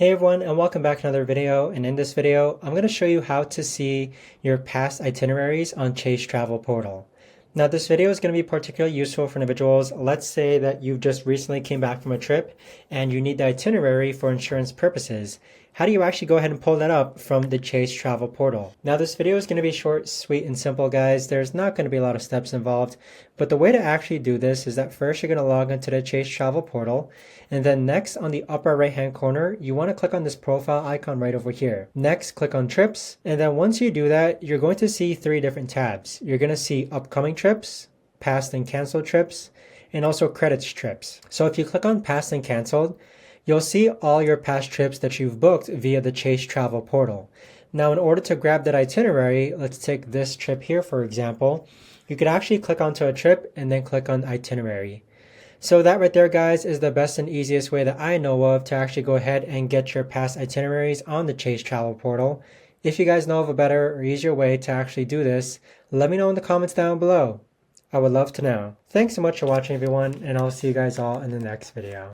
Hey everyone, and welcome back to another video. And in this video, I'm going to show you how to see your past itineraries on Chase Travel Portal. Now this video is going to be particularly useful for individuals. Let's say that you've just recently came back from a trip and you need the itinerary for insurance purposes. How do you actually go ahead and pull that up from the Chase Travel Portal? Now this video is going to be short, sweet, and simple, guys. There's not going to be a lot of steps involved, but the way to actually do this is that first you're going to log into the Chase Travel Portal, and then next on the upper right hand corner, you want to click on this profile icon right over here. Next, click on trips, and then once you do that, you're going to see three different tabs. You're going to see upcoming trips, past and canceled trips, and also credits trips. So if you click on past and canceled, you'll see all your past trips that you've booked via the Chase Travel Portal. Now, in order to grab that itinerary, let's take this trip here, for example. You could actually click onto a trip and then click on itinerary. So that right there, guys, is the best and easiest way that I know of to actually go ahead and get your past itineraries on the Chase Travel Portal. If you guys know of a better or easier way to actually do this, let me know in the comments down below. I would love to know. Thanks so much for watching, everyone, and I'll see you guys all in the next video.